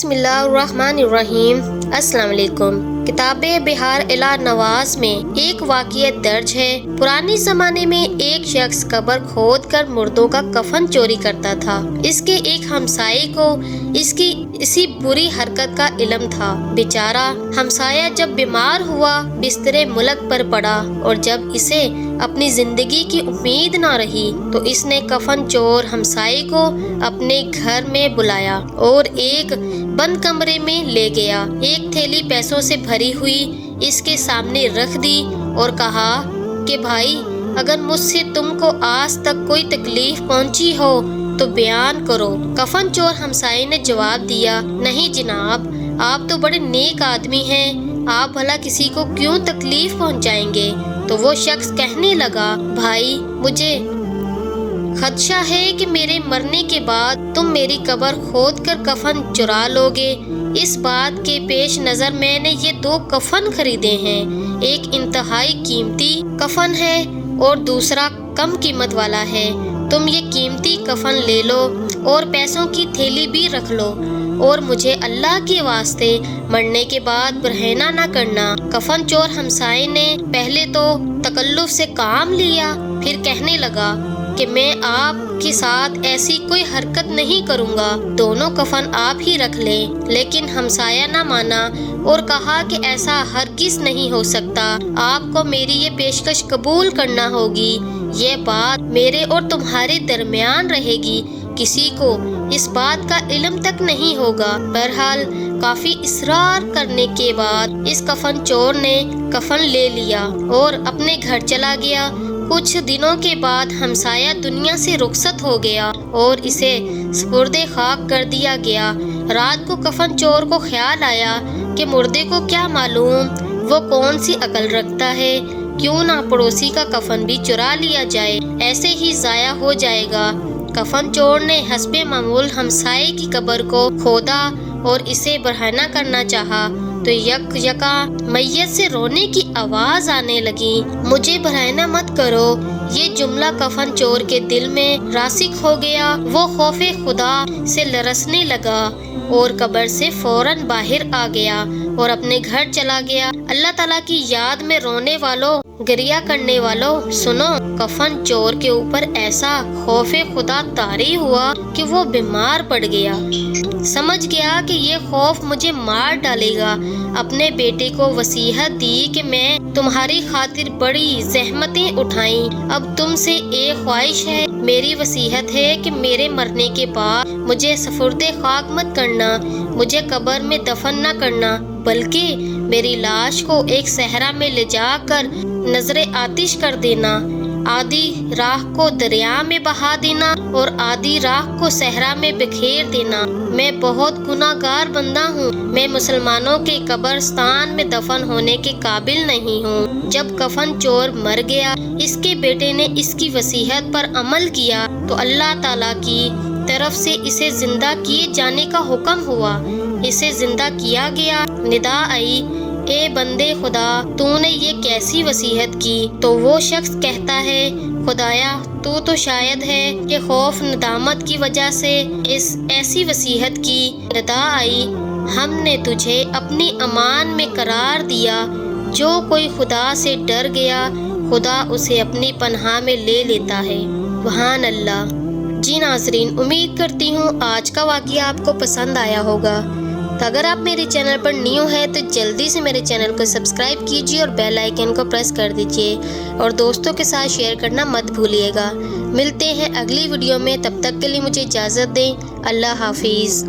بسم اللہ الرحمن الرحیم۔ السلام علیکم۔ کتاب بہار الی نواز میں ایک واقعہ درج ہے۔ پرانے زمانے میں ایک شخص قبر کھود کر مردوں کا کفن چوری کرتا تھا۔ اس کے ایک ہمسائے کو اس کی اسی بری حرکت کا علم تھا۔ بیچارہ ہمسایہ جب بیمار ہوا بستر ملک پر پڑا اور جب اسے اپنی زندگی کی امید نہ رہی تو اس نے کفن چور ہمسائے کو اپنے گھر میں بلایا اور ایک بند کمرے میں لے گیا۔ ایک تھیلی پیسوں سے بھری ہوئی اس کے سامنے رکھ دی اور کہا کہ بھائی، اگر مجھ سے تم کو آج تک کوئی تکلیف پہنچی ہو تو بیان کرو۔ کفن چور ہمسائے نے جواب دیا، نہیں جناب، آپ تو بڑے نیک آدمی ہیں، آپ بھلا کسی کو کیوں تکلیف پہنچائیں گے؟ تو وہ شخص کہنے لگا، بھائی، مجھے خدشہ ہے کہ میرے مرنے کے بعد تم میری قبر کھود کر کفن چرا لوگے۔ اس بات کے پیش نظر میں نے یہ 2 کفن خریدے ہیں۔ ایک انتہائی قیمتی کفن ہے اور دوسرا کم قیمت والا ہے۔ تم یہ قیمتی کفن لے لو اور پیسوں کی تھیلی بھی رکھ لو اور مجھے اللہ کے واسطے مرنے کے بعد برہنہ نہ کرنا۔ کفن چور ہمسائے نے پہلے تو تکلف سے کام لیا، پھر کہنے لگا کہ میں آپ کے ساتھ ایسی کوئی حرکت نہیں کروں گا، دونوں کفن آپ ہی رکھ لیں۔ لیکن ہمسایہ نہ مانا اور کہا کہ ایسا ہرگز نہیں ہو سکتا، آپ کو میری یہ پیشکش قبول کرنا ہوگی، یہ بات میرے اور تمہارے درمیان رہے گی، کسی کو اس بات کا علم تک نہیں ہوگا۔ بہرحال کافی اصرار کرنے کے بعد اس کفن چور نے کفن لے لیا اور اپنے گھر چلا گیا۔ کچھ دنوں کے بعد ہمسایہ دنیا سے رخصت ہو گیا اور اسے سپرد خاک کر دیا گیا۔ رات کو کفن چور کو خیال آیا کہ مردے کو کیا معلوم وہ کون سی عقل رکھتا ہے، کیوں نہ پڑوسی کا کفن بھی چرا لیا جائے، ایسے ہی ضائع ہو جائے گا۔ کفن چور نے حسب معمول ہمسائے کی قبر کو کھودا اور اسے برہنہ کرنا چاہا تو یکا میت سے رونے کی آواز آنے لگی، مجھے برہنہ مت کرو۔ یہ جملہ کفن چور کے دل میں راسخ ہو گیا۔ وہ خوف خدا سے لرزنے لگا اور قبر سے فوراً باہر آ گیا اور اپنے گھر چلا گیا۔ اللہ تعالیٰ کی یاد میں رونے والوں، گریہ کرنے والوں، سنو، کفن چور کے اوپر ایسا خوف خدا طاری ہوا کہ وہ بیمار پڑ گیا۔ سمجھ گیا کہ یہ خوف مجھے مار ڈالے گا۔ اپنے بیٹے کو وصیت دی کہ میں تمہاری خاطر بڑی زحمتیں اٹھائیں، اب تم سے ایک خواہش ہے، میری وصیت ہے کہ میرے مرنے کے بعد مجھے سپرد خاک مت کرنا، مجھے قبر میں دفن نہ کرنا، بلکہ میری لاش کو ایک صحرا میں لے جا کر نظر آتش کر دینا، آدھی راہ کو دریا میں بہا دینا اور آدھی راہ کو صحرا میں بکھیر دینا۔ میں بہت گناہ گار بندہ ہوں، میں مسلمانوں کے قبرستان میں دفن ہونے کے قابل نہیں ہوں۔ جب کفن چور مر گیا، اس کے بیٹے نے اس کی وصیت پر عمل کیا تو اللہ تعالیٰ کی طرف سے اسے زندہ کیے جانے کا حکم ہوا۔ اسے زندہ کیا گیا، ندا آئی، اے بندے خدا، تو نے یہ کیسی وصیت کی؟ تو وہ شخص کہتا ہے، خدایا، تو شاید ہے کہ خوف ندامت کی وجہ سے ایسی وصیت کی۔ ندا آئی، ہم نے تجھے اپنی امان میں قرار دیا، جو کوئی خدا سے ڈر گیا خدا اسے اپنی پناہ میں لے لیتا ہے۔ سبحان اللہ۔ جی ناظرین، امید کرتی ہوں آج کا واقعہ آپ کو پسند آیا ہوگا۔ تو اگر آپ میرے چینل پر نیو ہیں تو جلدی سے میرے چینل کو سبسکرائب کیجیے اور بیل آئیکن کو پریس کر دیجیے اور دوستوں کے ساتھ شیئر کرنا مت بھولیے گا۔ ملتے ہیں اگلی ویڈیو میں، تب تک کے لیے مجھے اجازت دیں۔ اللہ حافظ۔